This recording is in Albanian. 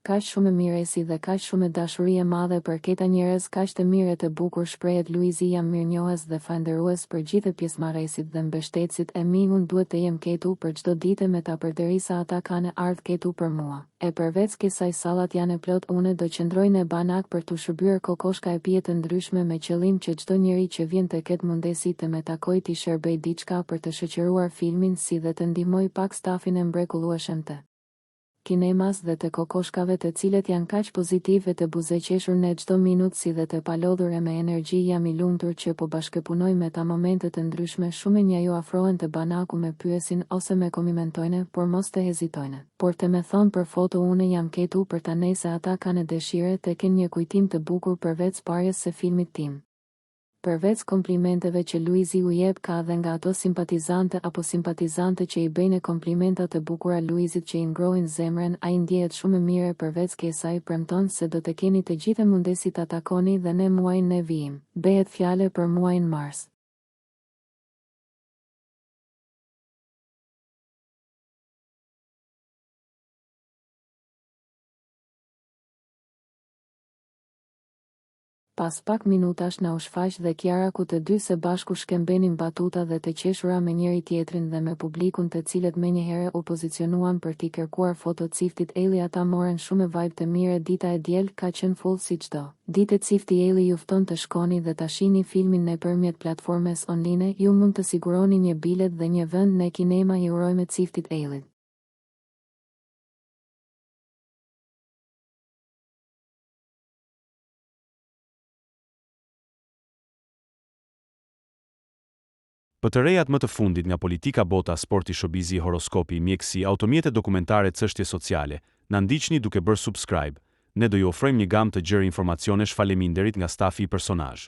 kaq shumë mirësi dhe kaq shumë dashuri e madhe për këta njerëz kaq të mirë e të bukur, shprehet Luizi. Jam mirënjohës dhe falënderues për gjithë pjesëmarrësit dhe mbështetësit e mi. Unë duhet të jem këtu për çdo ditë me ta, përderisa ata kanë ardhur këtu për mua. E përveç kësaj sallat janë plot, unë do qëndroj në banak për të shërbyer kokoshka e pije të ndryshme me qëllim që çdo njeri që vjen të ketë mundësi të më takojë t'i shërbej diçka për të shoqëruar filmin, si dhe të ndihmoj pak stafin e mrekullueshëm të kinemas dhe të kokoshkave, të cilët janë kaq pozitive të buzëqeshur në çdo minutë, si dhe të palodhur e me energji. Jam i lumtur që po bashkëpunoj me ta momente të ndryshme. Shumë nga ju afrohen të banaku me pyesin ose me komentojnë, por mos të hezitojnë. Por të më thonë për foto, unë jam këtu për ta, nëse ata kanë dëshirë të kenë një kujtim të bukur përveç parjes së filmit tim. Përveç komplimenteve që Luizi u jep, ka dhe nga ato simpatizante apo simpatizante që i bëjnë komplimentat të bukura Luizit që i ngrohin zemrën. Ai ndjehet shumë mirë. Përveç kësaj, premton se do të keni të gjithë mundësi ta takoni dhe në muajin e vijim. Bëhet fjale për muajin mars. Pas pak minutash na u shfaq dhe Kiara, ku të dy së bashku shkëmbenin batuta dhe të qeshura me njëri tjetrin dhe me publikun, të cilët menjëherë u pozicionuan për t'i kërkuar foto ciftit Elli. Ata morën shumë vibe të mirë. Dita e diel ka qenë full si çdo ditë. Cifti Elli ju fton të shkoni dhe ta shihni filmin nëpërmjet platformës online. Ju mund të siguroni një bilet dhe një vend në kinema. Ju urojmë ciftit Ellit. Për të rejat më të fundit nga politika, bota, sporti, showbizi, horoskopi, mjekësi, automjete, dokumentare, çështje sociale, na ndiqni duke bërë subscribe. Ne do ju ofrojmë një gamë të gjerë informacionesh. Faleminderit nga stafi i personazh.